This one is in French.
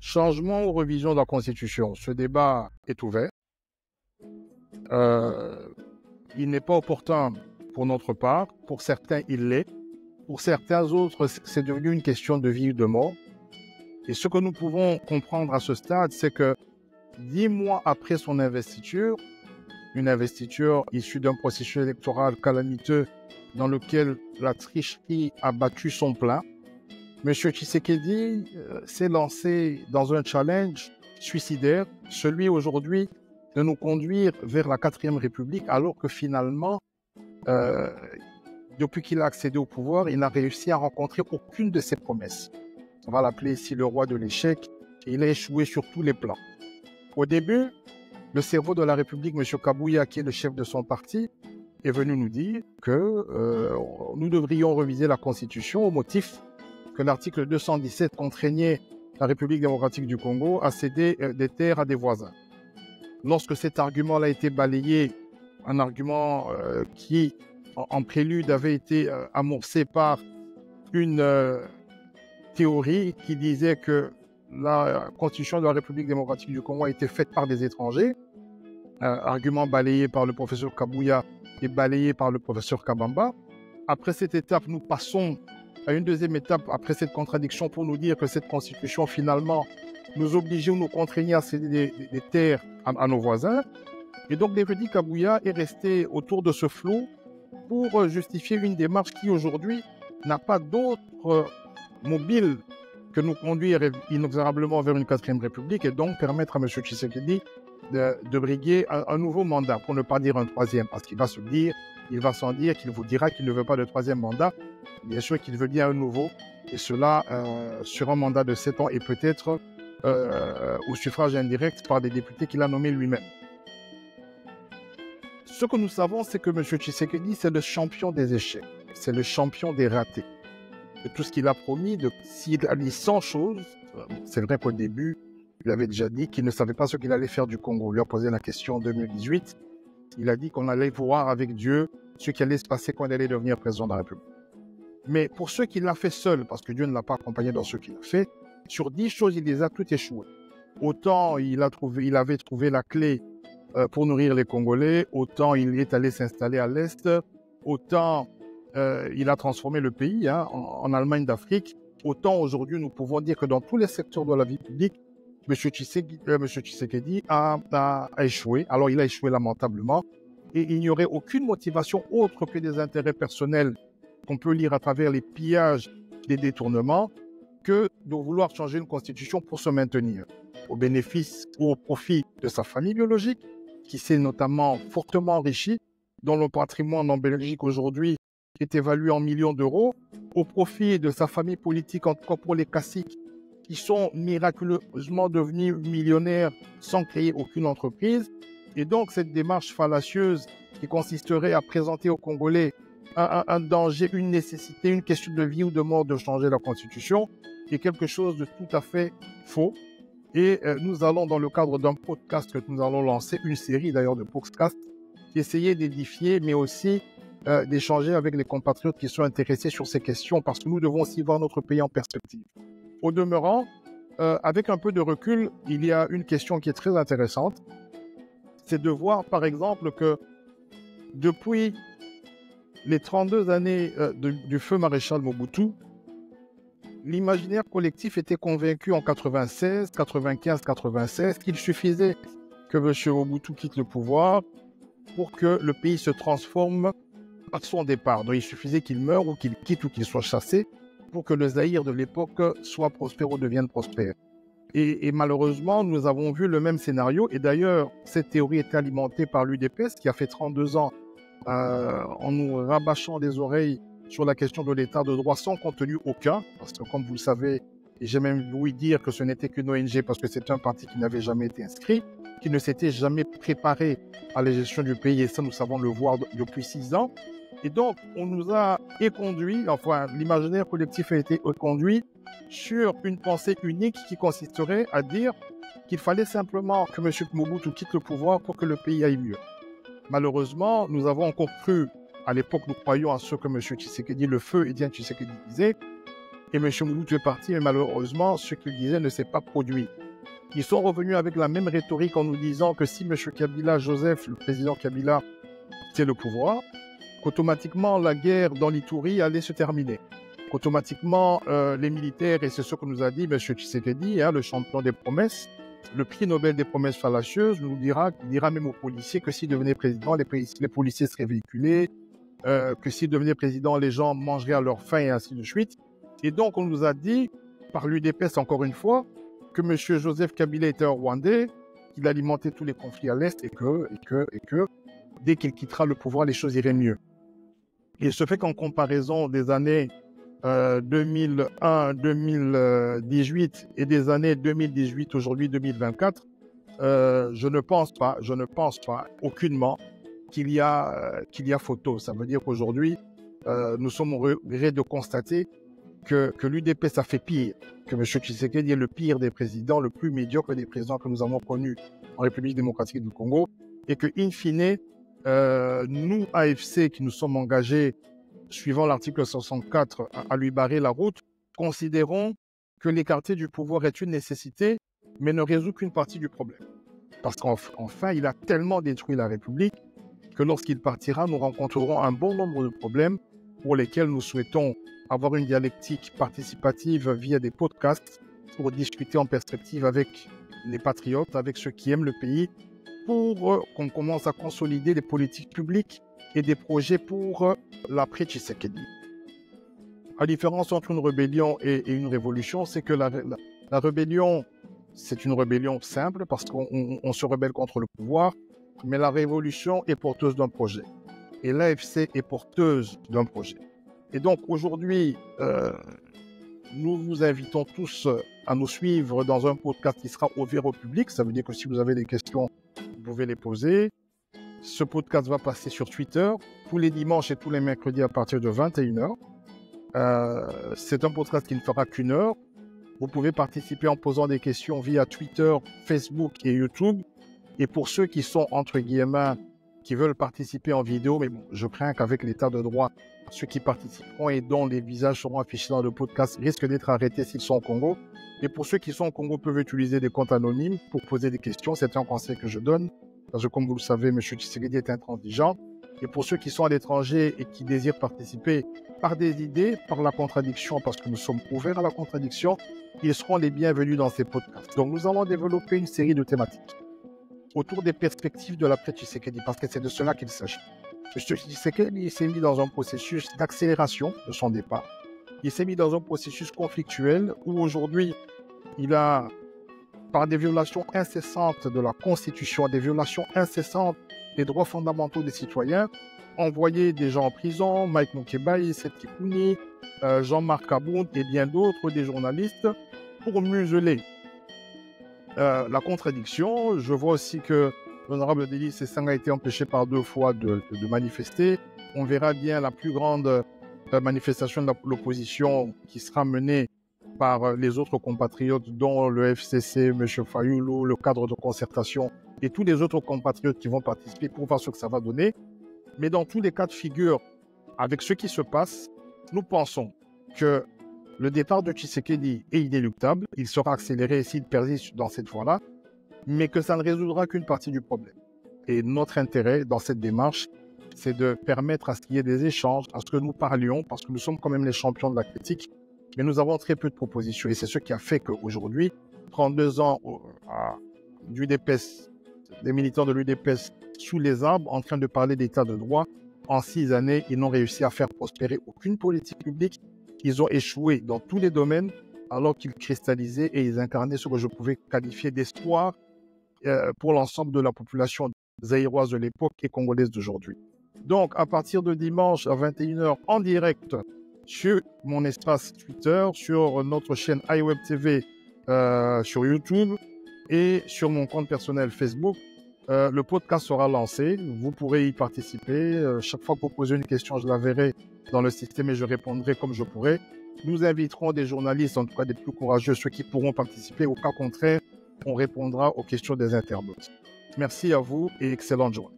Changement ou révision de la Constitution, ce débat est ouvert. Il n'est pas opportun pour notre part. Pour certains, il l'est. Pour certains autres, c'est devenu une question de vie ou de mort. Et ce que nous pouvons comprendre à ce stade, c'est que 10 mois après son investiture, une investiture issue d'un processus électoral calamiteux dans lequel la tricherie a battu son plein, M. Tshisekedi s'est lancé dans un challenge suicidaire, celui aujourd'hui de nous conduire vers la 4e République, alors que finalement, depuis qu'il a accédé au pouvoir, il n'a réussi à rencontrer aucune de ses promesses. On va l'appeler ici le roi de l'échec, et il a échoué sur tous les plans. Au début, le cerveau de la République, M. Kabouya, qui est le chef de son parti, est venu nous dire que nous devrions réviser la Constitution au motif que l'article 217 contraignait la République démocratique du Congo à céder des terres à des voisins. Lorsque cet argument a été balayé, un argument qui, en prélude, avait été amorcé par une théorie qui disait que la Constitution de la République démocratique du Congo a été faite par des étrangers, argument balayé par le professeur Kabouya et balayé par le professeur Kabamba. Après cette étape, nous passons à une deuxième étape, après cette contradiction, pour nous dire que cette Constitution, finalement, nous obligeait ou nous contraignait à céder des terres à nos voisins. Et donc, David Kabouya est resté autour de ce flou pour justifier une démarche qui, aujourd'hui, n'a pas d'autre mobile que nous conduire inexorablement vers une 4e République et donc permettre à M. Tshisekedi de briguer un nouveau mandat, pour ne pas dire un 3e, parce qu'il va s'en dire qu'il vous dira qu'il ne veut pas de 3e mandat. Bien sûr qu'il veut bien un nouveau, et cela sur un mandat de 7 ans et peut-être au suffrage indirect par des députés qu'il a nommés lui-même. Ce que nous savons, c'est que M. Tshisekedi, c'est le champion des échecs, c'est le champion des ratés. De tout ce qu'il a promis, s'il a dit 100 choses, c'est vrai qu'au début, il avait déjà dit qu'il ne savait pas ce qu'il allait faire du Congo. On lui a posé la question en 2018. Il a dit qu'on allait voir avec Dieu ce qui allait se passer quand il allait devenir président de la République. Mais pour ceux qu'il a fait seul, parce que Dieu ne l'a pas accompagné dans ce qu'il a fait, sur 10 choses, il les a toutes échouées. Autant il avait trouvé la clé pour nourrir les Congolais, autant il est allé s'installer à l'Est, autant il a transformé le pays en Allemagne d'Afrique, autant aujourd'hui nous pouvons dire que dans tous les secteurs de la vie publique, M. Tshisekedi a échoué. Alors il a échoué lamentablement et il n'y aurait aucune motivation autre que des intérêts personnels qu'on peut lire à travers les pillages, les détournements, que de vouloir changer une constitution pour se maintenir, au bénéfice ou au profit de sa famille biologique, qui s'est notamment fortement enrichie, dont le patrimoine en Belgique aujourd'hui est évalué en millions d'euros, au profit de sa famille politique, en tout cas pour les caciques, qui sont miraculeusement devenus millionnaires sans créer aucune entreprise. Et donc cette démarche fallacieuse qui consisterait à présenter aux Congolais un danger, une nécessité, une question de vie ou de mort de changer la Constitution est quelque chose de tout à fait faux. Et nous allons, dans le cadre d'un podcast que nous allons lancer, une série d'ailleurs de podcasts, essayer d'édifier, mais aussi d'échanger avec les compatriotes qui sont intéressés sur ces questions, parce que nous devons aussi voir notre pays en perspective. Au demeurant, avec un peu de recul, il y a une question qui est très intéressante. C'est de voir, par exemple, que depuis les 32 années du feu maréchal Mobutu, l'imaginaire collectif était convaincu en 96, 95, 96 qu'il suffisait que M. Mobutu quitte le pouvoir pour que le pays se transforme à son départ. Donc il suffisait qu'il meure ou qu'il quitte ou qu'il soit chassé pour que le Zaïre de l'époque soit prospère ou devienne prospère. Et malheureusement, nous avons vu le même scénario. Et d'ailleurs, cette théorie était alimentée par l'UDPS qui a fait 32 ans en nous rabâchant des oreilles sur la question de l'état de droit sans contenu aucun. Parce que comme vous le savez, et j'ai même voulu dire que ce n'était qu'une ONG parce que c'est un parti qui n'avait jamais été inscrit, qui ne s'était jamais préparé à la gestion du pays. Et ça, nous savons le voir depuis 6 ans. Et donc, on nous a éconduit, enfin, l'imaginaire collectif a été éconduit sur une pensée unique qui consisterait à dire qu'il fallait simplement que M. Mobutu quitte le pouvoir pour que le pays aille mieux. Malheureusement, nous avons encore cru, à l'époque, nous croyons à ce que M. Tshisekedi, le feu Étienne Tshisekedi disait, Et M. Mobutu est parti, mais malheureusement, ce qu'il disait ne s'est pas produit. Ils sont revenus avec la même rhétorique en nous disant que si M. Kabila, Joseph, le président Kabila, quittait le pouvoir, qu'automatiquement la guerre dans l'Ituri allait se terminer. Qu'automatiquement les militaires, et c'est ce que nous a dit M. Tshisekedi, le champion des promesses, le prix Nobel des promesses fallacieuses, il dira même aux policiers que s'il devenait président, les policiers seraient véhiculés, que s'il devenait président, les gens mangeraient à leur faim et ainsi de suite. Et donc on nous a dit, par l'UDPS encore une fois, que M. Joseph Kabila était un Rwandais, qu'il alimentait tous les conflits à l'Est et que dès qu'il quittera le pouvoir, les choses iraient mieux. Et ce fait qu'en comparaison des années 2001-2018 et des années 2018, aujourd'hui 2024, je ne pense pas aucunement qu'il y a photo. Ça veut dire qu'aujourd'hui, nous sommes au regret de constater que l'UDPS a fait pire, que M. Tshisekedi est le pire des présidents, le plus médiocre des présidents que nous avons connus en République démocratique du Congo, et que, in fine, nous, AFC, qui nous sommes engagés, suivant l'article 64, à lui barrer la route, considérons que l'écarter du pouvoir est une nécessité, mais ne résout qu'une partie du problème. Parce qu'enfin, il a tellement détruit la République que lorsqu'il partira, nous rencontrerons un bon nombre de problèmes pour lesquels nous souhaitons avoir une dialectique participative via des podcasts pour discuter en perspective avec les patriotes, avec ceux qui aiment le pays, pour qu'on commence à consolider des politiques publiques et des projets pour l'après-Tshisekedi. La différence entre une rébellion et une révolution, c'est que la rébellion, c'est une rébellion simple parce qu'on se rebelle contre le pouvoir, mais la révolution est porteuse d'un projet. Et l'AFC est porteuse d'un projet. Et donc aujourd'hui, nous vous invitons tous à nous suivre dans un podcast qui sera ouvert au public. Ça veut dire que si vous avez des questions, vous pouvez les poser. Ce podcast va passer sur Twitter tous les dimanches et tous les mercredis à partir de 21h. C'est un podcast qui ne fera qu'une heure. Vous pouvez participer en posant des questions via Twitter, Facebook et YouTube. Et pour ceux qui sont, entre guillemets, qui veulent participer en vidéo, mais bon, je crains qu'avec l'état de droit, ceux qui participeront et dont les visages seront affichés dans le podcast risquent d'être arrêtés s'ils sont au Congo. Et pour ceux qui sont au Congo, peuvent utiliser des comptes anonymes pour poser des questions. C'est un conseil que je donne. Parce que comme vous le savez, M. Tshisekedi est intransigeant. Et pour ceux qui sont à l'étranger et qui désirent participer par des idées, par la contradiction, parce que nous sommes ouverts à la contradiction, ils seront les bienvenus dans ces podcasts. Donc nous allons développer une série de thématiques autour des perspectives de l'après-Tshisekedi, parce que c'est de cela qu'il s'agit. M. Tshisekedi s'est mis dans un processus d'accélération de son départ. Il s'est mis dans un processus conflictuel où aujourd'hui, il a, par des violations incessantes de la Constitution, des violations incessantes des droits fondamentaux des citoyens, envoyé des gens en prison, Mike Mukebai, Seth Kipuni, Jean-Marc Aboud et bien d'autres, des journalistes, pour museler la contradiction. Je vois aussi que l'honorable Denis Sessang a été empêché par 2 fois de manifester. On verra bien la plus grande manifestation de l'opposition qui sera menée par les autres compatriotes, dont le FCC, M. Fayoulou, le cadre de concertation et tous les autres compatriotes qui vont participer pour voir ce que ça va donner. Mais dans tous les cas de figure, avec ce qui se passe, nous pensons que le départ de Tshisekedi est inéluctable. Il sera accéléré s'il persiste dans cette voie-là, mais que ça ne résoudra qu'une partie du problème. Et notre intérêt dans cette démarche, c'est de permettre à ce qu'il y ait des échanges, à ce que nous parlions, parce que nous sommes quand même les champions de la critique, mais nous avons très peu de propositions. Et c'est ce qui a fait qu'aujourd'hui, 32 ans d'UDPS, des militants de l'UDPS sous les arbres, en train de parler d'état de droit, en 6 années, ils n'ont réussi à faire prospérer aucune politique publique. Ils ont échoué dans tous les domaines, alors qu'ils cristallisaient et ils incarnaient ce que je pouvais qualifier d'espoir pour l'ensemble de la population zaïroise de l'époque et congolaise d'aujourd'hui. Donc, à partir de dimanche à 21h en direct sur mon espace Twitter, sur notre chaîne iWeb TV, sur YouTube et sur mon compte personnel Facebook, le podcast sera lancé. Vous pourrez y participer. Chaque fois que vous posez une question, je la verrai dans le système et je répondrai comme je pourrai. Nous inviterons des journalistes, en tout cas des plus courageux, ceux qui pourront participer. Au cas contraire, on répondra aux questions des internautes. Merci à vous et excellente journée.